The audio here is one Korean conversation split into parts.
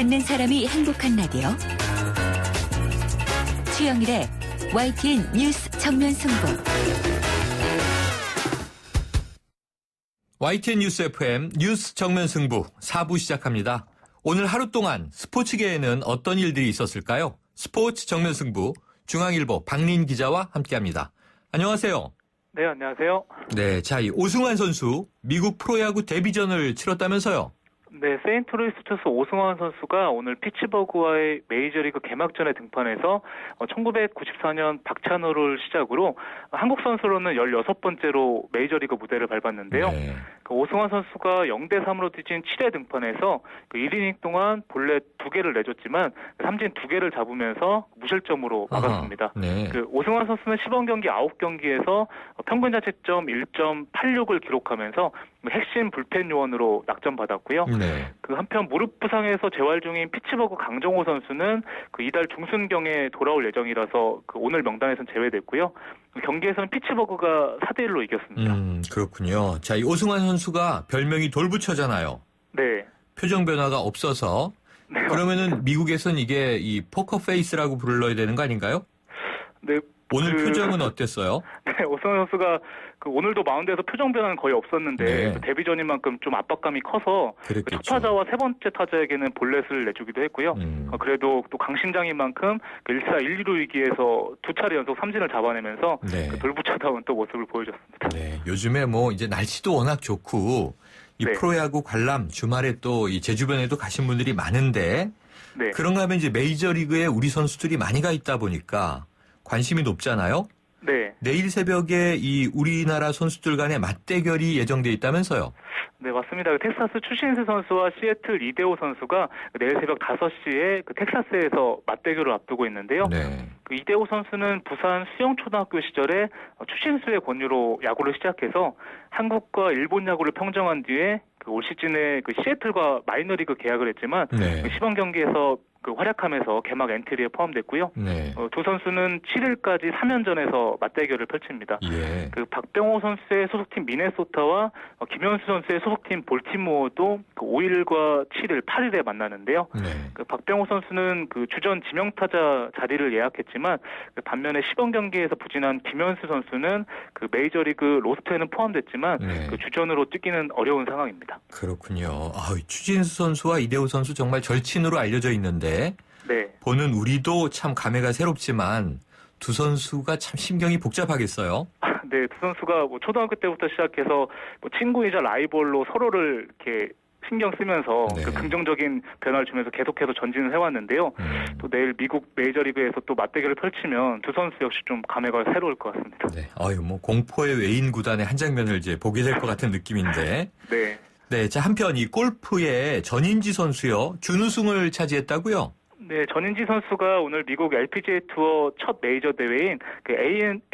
듣는 사람이 행복한 라디오. 최영일의 YTN 뉴스 정면 승부. YTN 뉴스 FM 뉴스 정면 승부 4부 시작합니다. 오늘 하루 동안 스포츠계에는 어떤 일들이 있었을까요? 스포츠 정면 승부 중앙일보 박린 기자와 함께합니다. 안녕하세요. 네, 안녕하세요. 네, 자, 이 오승환 선수 미국 프로야구 데뷔전을 치렀다면서요? 네, 세인트루이스 투수 오승환 선수가 오늘 피츠버그와의 메이저리그 개막전에 등판해서 1994년 박찬호를 시작으로 한국 선수로는 16번째로 메이저리그 무대를 밟았는데요. 네. 오승환 선수가 0대3으로 뒤진 7회 등판에서 1이닝 동안 볼넷 2개를 내줬지만 삼진 2개를 잡으면서 무실점으로 막았습니다. 네. 오승환 선수는 시범 경기 9경기에서 평균 자책점 1.86을 기록하면서 핵심 불펜 요원으로 낙점받았고요. 네. 한편 무릎 부상에서 재활 중인 피츠버그 강정호 선수는 이달 중순경에 돌아올 예정이라서 오늘 명단에서는 제외됐고요. 경기에서는 피츠버그가 4대1로 이겼습니다. 그렇군요. 자, 이 오승환 선수가 별명이 돌부처잖아요. 네. 표정 변화가 없어서. 네, 그러면은 미국에선 이게 이 포커 페이스라고 불러야 되는 거 아닌가요? 네. 오늘 표정은 어땠어요? 네, 오승환 선수가 오늘도 마운드에서 표정 변화는 거의 없었는데 네. 데뷔전인 만큼 좀 압박감이 커서 첫 타자와 세 번째 타자에게는 볼넷을 내주기도 했고요. 그래도 또 강심장인 만큼 1사 1, 2루 위기에서 2차례 연속 삼진을 잡아내면서 네. 돌부처다운 또 모습을 보여줬습니다. 네, 요즘에 뭐 이제 날씨도 워낙 좋고 이 네. 프로야구 관람 주말에 또 이 제주변에도 가신 분들이 많은데 네. 그런가 하면 이제 메이저리그에 우리 선수들이 많이 가 있다 보니까 관심이 높잖아요. 네. 내일 새벽에 이 우리나라 선수들 간의 맞대결이 예정돼 있다면서요? 네, 맞습니다. 텍사스 추신수 선수와 시애틀 이대호 선수가 내일 새벽 5시에 텍사스에서 맞대결을 앞두고 있는데요. 네. 이대호 선수는 부산 수영초등학교 시절에 추신수의 권유로 야구를 시작해서 한국과 일본 야구를 평정한 뒤에 올 시즌에 시애틀과 마이너리그 계약을 했지만 네. 시범 경기에서 활약하면서 개막 엔트리에 포함됐고요. 네. 두 선수는 7일까지 3연전에서 맞대결을 펼칩니다. 예. 박병호 선수의 소속팀 미네소타와 김현수 선수의 소속팀 볼티모어도 5일과 7일, 8일에 만나는데요. 네. 박병호 선수는 주전 지명타자 자리를 예약했지만 반면에 시범 경기에서 부진한 김현수 선수는 메이저리그 로스터에는 포함됐지만 네. 주전으로 뛰기는 어려운 상황입니다. 그렇군요. 추진수 선수와 이대호 선수 정말 절친으로 알려져 있는데 네. 보는 우리도 참 감회가 새롭지만 두 선수가 참 심경이 복잡하겠어요. 네, 두 선수가 초등학교 때부터 시작해서 친구이자 라이벌로 서로를 이렇게 신경 쓰면서 네. 긍정적인 변화를 주면서 계속해서 전진을 해왔는데요. 또 내일 미국 메이저리그에서 또 맞대결을 펼치면 두 선수 역시 좀 감회가 새로울 것 같습니다. 네, 공포의 외인 구단의 한 장면을 이제 보게 될 것 같은 느낌인데. 네. 네, 자, 한편 이 골프의 전인지 선수요. 준우승을 차지했다고요? 네, 전인지 선수가 오늘 미국 LPGA 투어 첫 메이저 대회인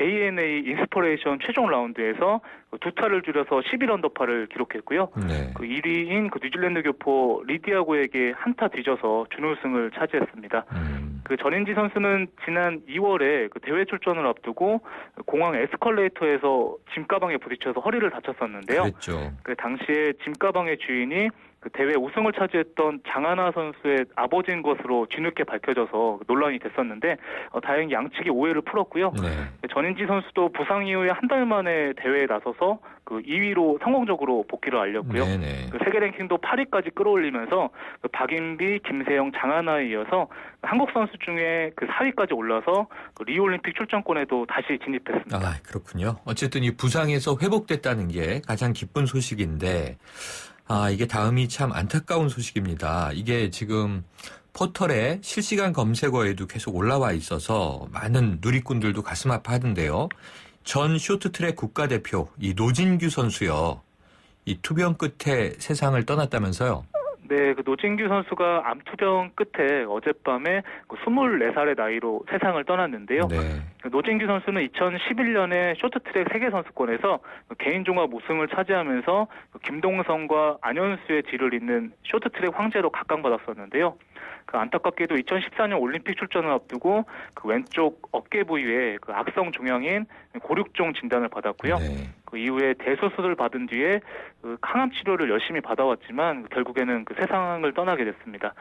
ANA 인스퍼레이션 최종 라운드에서 2타를 줄여서 11언더파를 기록했고요. 네. 1위인 뉴질랜드 교포 리디아고에게 한타 뒤져서 준우승을 차지했습니다. 전인지 선수는 지난 2월에 대회 출전을 앞두고 공항 에스컬레이터에서 짐가방에 부딪혀서 허리를 다쳤었는데요. 그랬죠. 당시에 짐가방의 주인이 대회 우승을 차지했던 장하나 선수의 아버지인 것으로 뒤늦게 밝혀져서 논란이 됐었는데 다행히 양측이 오해를 풀었고요. 네. 전인지 선수도 부상 이후에 한 달 만에 대회에 나서서 2위로 성공적으로 복귀를 알렸고요. 세계 랭킹도 8위까지 끌어올리면서 박인비, 김세영, 장하나에 이어서 한국 선수 중에 4위까지 올라서 리우올림픽 출전권에도 다시 진입했습니다. 아, 그렇군요. 어쨌든 이 부상에서 회복됐다는 게 가장 기쁜 소식인데 이게 다음이 참 안타까운 소식입니다. 이게 지금 포털에 실시간 검색어에도 계속 올라와 있어서 많은 누리꾼들도 가슴 아파하던데요. 전 쇼트트랙 국가대표 이 노진규 선수요. 이 투병 끝에 세상을 떠났다면서요. 네, 노진규 선수가 암투병 끝에 어젯밤에 24살의 나이로 세상을 떠났는데요. 네. 노진규 선수는 2011년에 쇼트트랙 세계선수권에서 개인 종합 우승을 차지하면서 김동성과 안현수의 뒤를 잇는 쇼트트랙 황제로 각광받았었는데요. 안타깝게도 2014년 올림픽 출전을 앞두고 왼쪽 어깨 부위에 악성 종양인 고륙종 진단을 받았고요. 네. 그 이후에 대수술을 받은 뒤에 그 항암 치료를 열심히 받아왔지만 결국에는 그 세상을 떠나게 됐습니다.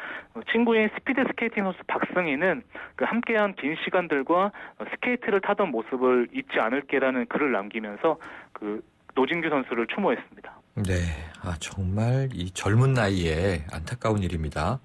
친구인 스피드 스케이팅 선수 박승희는 그 함께한 긴 시간들과 스케이트를 타던 모습을 잊지 않을게라는 글을 남기면서 그 노진규 선수를 추모했습니다. 네, 정말 이 젊은 나이에 안타까운 일입니다.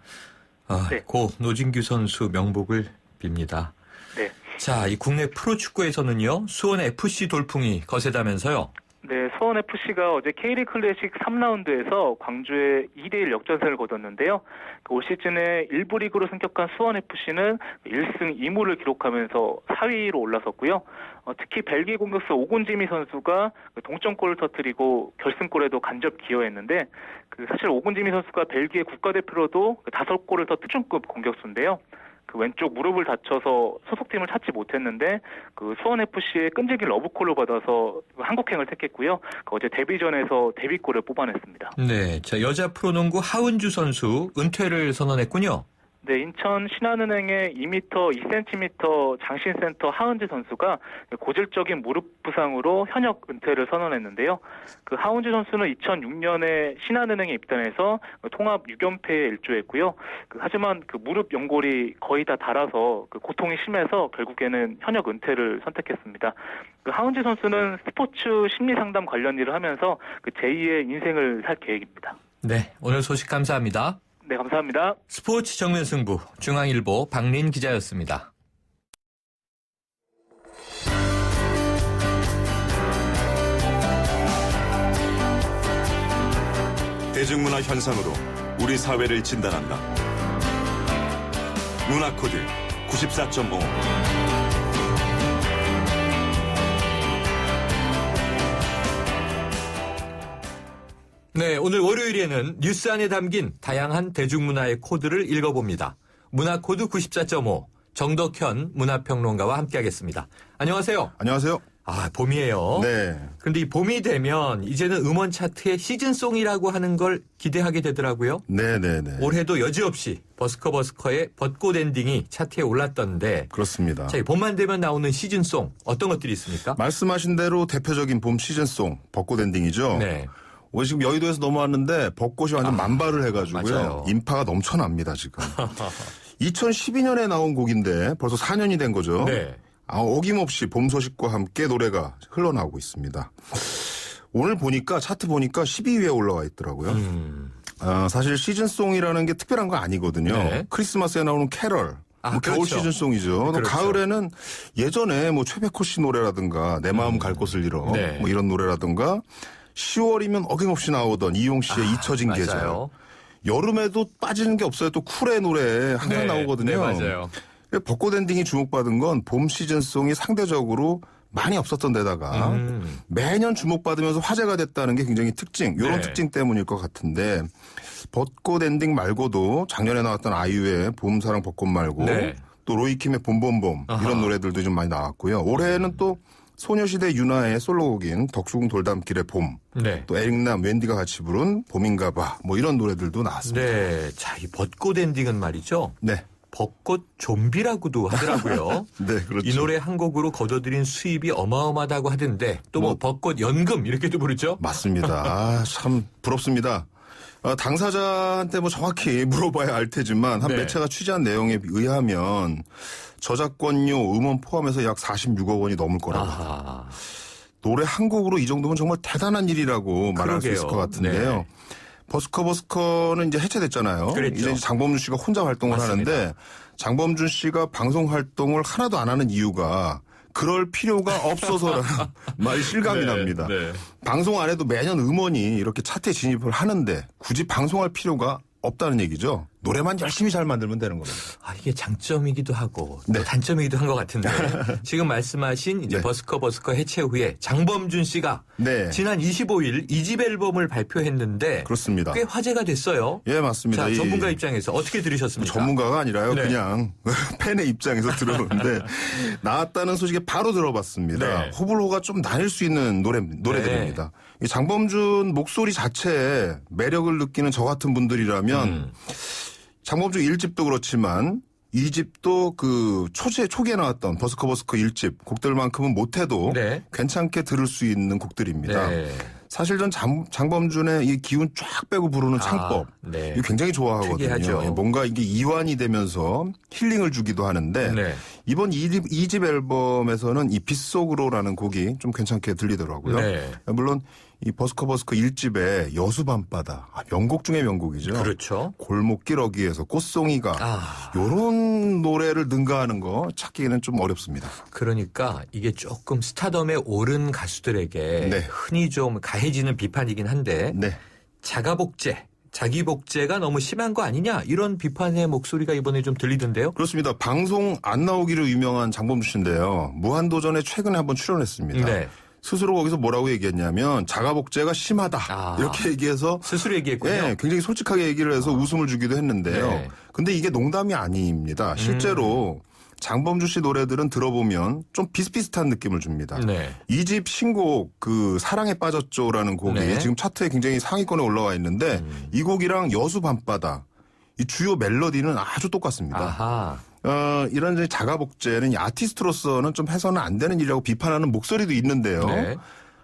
네. 고 노진규 선수 명복을 빕니다. 네. 자, 이 국내 프로축구에서는요, 수원 FC 돌풍이 거세다면서요? 네, 수원FC가 어제 K리그 클래식 3라운드에서 광주에 2대1 역전승을 거뒀는데요. 올 시즌에 1부 리그로 승격한 수원FC는 1승 2무를 기록하면서 4위로 올라섰고요. 특히 벨기에 공격수 오곤지미 선수가 동점골을 터뜨리고 결승골에도 간접 기여했는데 사실 오곤지미 선수가 벨기에 국가대표로도 5골을 터뜨린 특종급 공격수인데요. 그 왼쪽 무릎을 다쳐서 소속팀을 찾지 못했는데 그 수원FC의 끈질긴 러브콜을 받아서 한국행을 택했고요. 어제 데뷔전에서 데뷔골을 뽑아냈습니다. 네, 자 여자 프로농구 하은주 선수 은퇴를 선언했군요. 네, 인천 신한은행의 2m 2cm 장신센터 하은주 선수가 고질적인 무릎 부상으로 현역 은퇴를 선언했는데요. 그 하은주 선수는 2006년에 신한은행에 입단해서 통합 6연패에 일조했고요. 하지만 그 무릎 연골이 거의 다 닳아서 그 고통이 심해서 결국에는 현역 은퇴를 선택했습니다. 그 하은주 선수는 스포츠 심리 상담 관련 일을 하면서 그 제2의 인생을 살 계획입니다. 네, 오늘 소식 감사합니다. 네, 감사합니다. 스포츠 정면 승부 중앙일보 박린 기자였습니다. 대중문화 현상으로 우리 사회를 진단한다. 문화코드 94.5. 네, 오늘 월요일에는 뉴스 안에 담긴 다양한 대중문화의 코드를 읽어봅니다. 문화코드 94.5 정덕현 문화평론가와 함께하겠습니다. 안녕하세요. 안녕하세요. 봄이에요. 네. 근데 이 봄이 되면 이제는 음원 차트의 시즌송이라고 하는 걸 기대하게 되더라고요. 네네네. 올해도 여지없이 버스커의 벚꽃 엔딩이 차트에 올랐던데. 그렇습니다. 자, 봄만 되면 나오는 시즌송 어떤 것들이 있습니까? 말씀하신 대로 대표적인 봄 시즌송 벚꽃 엔딩이죠. 네. 오늘 지금 여의도에서 넘어왔는데 벚꽃이 완전 만발을 해가지고요. 맞아요. 인파가 넘쳐납니다 지금. 2012년에 나온 곡인데 벌써 4년이 된 거죠. 네. 어김없이 봄 소식과 함께 노래가 흘러나오고 있습니다. 오늘 보니까 차트 보니까 12위에 올라와 있더라고요. 사실 시즌송이라는 게 특별한 거 아니거든요. 네. 크리스마스에 나오는 캐럴. 겨울 그렇죠. 시즌송이죠. 그렇죠. 가을에는 예전에 최백호 씨 노래라든가 내 마음 갈 곳을 잃어 네. 이런 노래라든가 10월이면 어김없이 나오던 이용 씨의 잊혀진 계절. 맞아요. 여름에도 빠지는 게 없어요. 또 쿨의 노래 항상 나오거든요. 네, 맞아요. 벚꽃 엔딩이 주목받은 건 봄 시즌송이 상대적으로 많이 없었던 데다가 매년 주목받으면서 화제가 됐다는 게 굉장히 이런 네. 특징 때문일 것 같은데 벚꽃 엔딩 말고도 작년에 나왔던 아이유의 봄사랑 벚꽃 말고 네. 또 로이킴의 봄봄봄 이런 노래들도 좀 많이 나왔고요. 올해는 또 소녀시대 유나의 솔로곡인 덕수궁 돌담길의 봄, 네. 또 에릭남, 웬디가 같이 부른 봄인가봐 이런 노래들도 나왔습니다. 네. 자, 이 벚꽃 엔딩은 말이죠. 네. 벚꽃 좀비라고도 하더라고요. 네, 그렇죠. 이 노래 한 곡으로 거둬들인 수입이 어마어마하다고 하던데 또 벚꽃 연금 이렇게도 부르죠? 맞습니다. 참 부럽습니다. 당사자한테 정확히 물어봐야 알 테지만 한 네. 매체가 취재한 내용에 의하면 저작권료, 음원 포함해서 약 46억 원이 넘을 거라고 합니다. 노래 한 곡으로 이 정도면 정말 대단한 일이라고 말할 수 있을 것 같은데요. 네. 버스커는 이제 해체됐잖아요. 그랬죠. 이제 장범준 씨가 혼자 활동을 맞습니다. 하는데 장범준 씨가 방송 활동을 하나도 안 하는 이유가 그럴 필요가 없어서라는 말이 실감이 납니다. 네. 방송 안 해도 매년 음원이 이렇게 차트에 진입을 하는데 굳이 방송할 필요가 없다는 얘기죠. 노래만 열심히 잘 만들면 되는 겁니다. 이게 장점이기도 하고 또 네. 단점이기도 한 것 같은데 지금 말씀하신 이제 네. 버스커 해체 후에 장범준 씨가 네. 지난 25일 2집 앨범을 발표했는데 그렇습니다. 꽤 화제가 됐어요. 예, 맞습니다. 자, 전문가 입장에서 어떻게 들으셨습니까? 전문가가 아니라요. 네. 그냥 팬의 입장에서 들어오는데 나왔다는 소식에 바로 들어봤습니다. 네. 호불호가 좀 나뉠 수 있는 노래들입니다. 이 장범준 목소리 자체에 매력을 느끼는 저 같은 분들이라면 장범준 1집도 그렇지만 2집도 그 초기에 나왔던 버스커 1집 곡들만큼은 못해도 네. 괜찮게 들을 수 있는 곡들입니다. 네. 사실 전 장범준의 이 기운 쫙 빼고 부르는 창법 네. 이거 굉장히 좋아하거든요. 특이하죠. 뭔가 이게 이완이 되면서 힐링을 주기도 하는데 네. 이번 2집 앨범에서는 이 빗속으로라는 곡이 좀 괜찮게 들리더라고요. 네. 물론 이 버스커 1집의 여수 밤바다 명곡 중의 명곡이죠. 그렇죠. 골목길 어귀에서 꽃송이가 이런 노래를 능가하는 거 찾기는 좀 어렵습니다. 그러니까 이게 조금 스타덤에 오른 가수들에게 네. 흔히 좀 가해지는 비판이긴 한데 네. 자기 복제가 너무 심한 거 아니냐 이런 비판의 목소리가 이번에 좀 들리던데요. 그렇습니다. 방송 안 나오기로 유명한 장범준 씨인데요. 무한도전에 최근에 한번 출연했습니다. 네. 스스로 거기서 뭐라고 얘기했냐면 자가복제가 심하다 이렇게 얘기해서 스스로 얘기했군요. 네, 굉장히 솔직하게 얘기를 해서 웃음을 주기도 했는데요. 네. 근데 이게 농담이 아닙니다. 실제로 장범준 씨 노래들은 들어보면 좀 비슷비슷한 느낌을 줍니다. 네. 2집 신곡 그 사랑에 빠졌죠라는 곡이 네. 지금 차트에 굉장히 상위권에 올라와 있는데 이 곡이랑 여수 밤바다 이 주요 멜로디는 아주 똑같습니다. 아하. 이런 자가복제는 아티스트로서는 좀 해서는 안 되는 일이라고 비판하는 목소리도 있는데요. 네.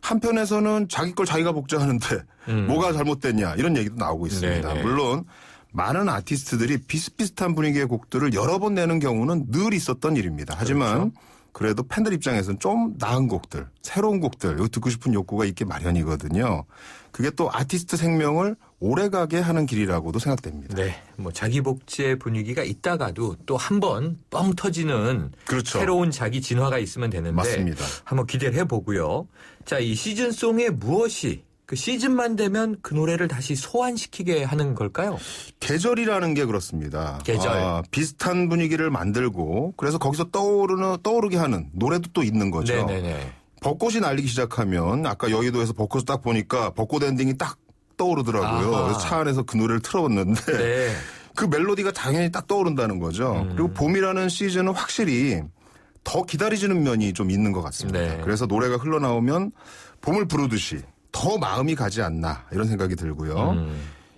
한편에서는 자기 걸 자기가 복제하는데 뭐가 잘못됐냐 이런 얘기도 나오고 있습니다. 네네. 물론 많은 아티스트들이 비슷비슷한 분위기의 곡들을 여러 번 내는 경우는 늘 있었던 일입니다. 하지만 그렇죠. 그래도 팬들 입장에서는 좀 나은 곡들, 새로운 곡들, 이거 듣고 싶은 욕구가 있기 마련이거든요. 그게 또 아티스트 생명을 오래가게 하는 길이라고도 생각됩니다. 네, 뭐 자기 복제 분위기가 있다가도 또 한 번 뻥 터지는 그렇죠. 새로운 자기 진화가 있으면 되는데 맞습니다. 한번 기대를 해보고요. 자, 이 시즌송의 무엇이 그 시즌만 되면 그 노래를 다시 소환시키게 하는 걸까요? 계절이라는 게 그렇습니다. 계절. 비슷한 분위기를 만들고 그래서 거기서 떠오르게 하는 노래도 또 있는 거죠. 네네네. 벚꽃이 날리기 시작하면 아까 여의도에서 벚꽃을 딱 보니까 벚꽃 엔딩이 딱 떠오르더라고요. 아하. 그래서 차 안에서 그 노래를 틀어봤는데 네. 그 멜로디가 당연히 딱 떠오른다는 거죠. 그리고 봄이라는 시즌은 확실히 더 기다려지는 면이 좀 있는 것 같습니다. 네. 그래서 노래가 흘러나오면 봄을 부르듯이 더 마음이 가지 않나 이런 생각이 들고요.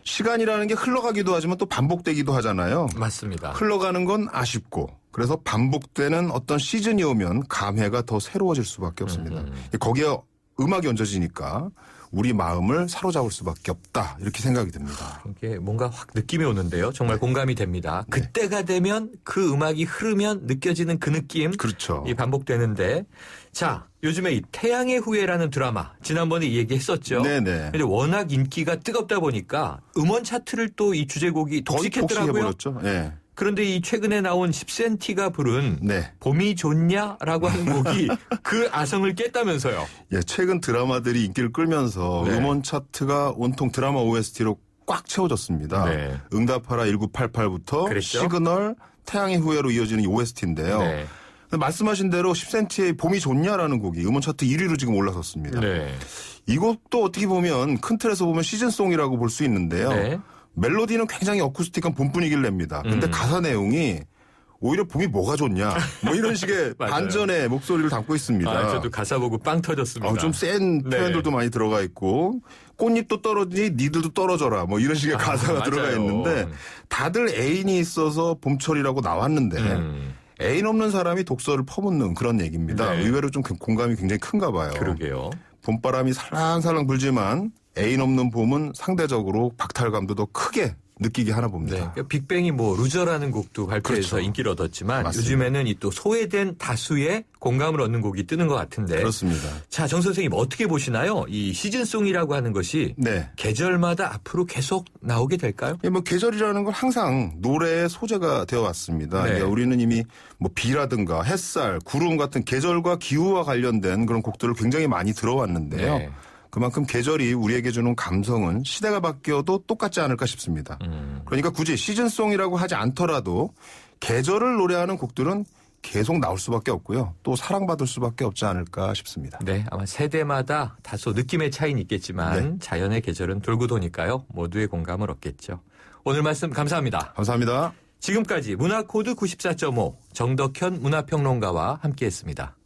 시간이라는 게 흘러가기도 하지만 또 반복되기도 하잖아요. 맞습니다. 흘러가는 건 아쉽고 그래서 반복되는 어떤 시즌이 오면 감회가 더 새로워질 수밖에 없습니다. 거기에 음악이 얹어지니까 우리 마음을 사로잡을 수밖에 없다 이렇게 생각이 듭니다. 이게 뭔가 확 느낌이 오는데요. 정말 공감이 됩니다. 네. 그때가 되면 그 음악이 흐르면 느껴지는 그 느낌. 그렇죠. 이 반복되는데 자 요즘에 이 태양의 후예라는 드라마 지난번에 이 얘기했었죠. 네네. 근데 워낙 인기가 뜨겁다 보니까 음원 차트를 또 이 주제곡이 독식했더라고요. 독식해버렸죠. 네. 그런데 이 최근에 나온 10cm가 부른 네. 봄이 좋냐라고 하는 곡이 그 아성을 깼다면서요. 예, 최근 드라마들이 인기를 끌면서 네. 음원 차트가 온통 드라마 OST로 꽉 채워졌습니다. 네. 응답하라 1988부터 그랬죠? 시그널, 태양의 후예로 이어지는 OST인데요. 네. 말씀하신 대로 10cm의 봄이 좋냐라는 곡이 음원 차트 1위로 지금 올라섰습니다. 네. 이 곡도 어떻게 보면 큰 틀에서 보면 시즌송이라고 볼 수 있는데요. 네. 멜로디는 굉장히 어쿠스틱한 봄 분위기를 냅니다. 근데 가사 내용이 오히려 봄이 뭐가 좋냐 뭐 이런 식의 맞아요. 반전의 목소리를 담고 있습니다. 아, 저도 가사 보고 빵 터졌습니다. 좀 센 네. 표현들도 많이 들어가 있고 꽃잎도 떨어지니 니들도 떨어져라 뭐 이런 식의 가사가 맞아요. 들어가 있는데 다들 애인이 있어서 봄철이라고 나왔는데 애인 없는 사람이 독서를 퍼붓는 그런 얘기입니다. 네. 의외로 좀 공감이 굉장히 큰가 봐요. 그러게요. 봄바람이 살랑살랑 불지만 애인 없는 봄은 상대적으로 박탈감도 더 크게 느끼게 하나 봅니다. 네. 그러니까 빅뱅이 뭐 루저라는 곡도 발표해서 그렇죠. 인기를 얻었지만 맞습니다. 요즘에는 이 또 소외된 다수의 공감을 얻는 곡이 뜨는 것 같은데. 그렇습니다. 자, 정 선생님 어떻게 보시나요? 이 시즌송이라고 하는 것이 네. 계절마다 앞으로 계속 나오게 될까요? 뭐 계절이라는 건 항상 노래의 소재가 되어 왔습니다. 네. 그러니까 우리는 이미 뭐 비라든가 햇살, 구름 같은 계절과 기후와 관련된 그런 곡들을 굉장히 많이 들어왔는데요. 네. 그만큼 계절이 우리에게 주는 감성은 시대가 바뀌어도 똑같지 않을까 싶습니다. 그러니까 굳이 시즌송이라고 하지 않더라도 계절을 노래하는 곡들은 계속 나올 수밖에 없고요. 또 사랑받을 수밖에 없지 않을까 싶습니다. 네, 아마 세대마다 다소 느낌의 차이는 있겠지만 네. 자연의 계절은 돌고 도니까요. 모두의 공감을 얻겠죠. 오늘 말씀 감사합니다. 감사합니다. 지금까지 문화코드 94.5 정덕현 문화평론가와 함께했습니다.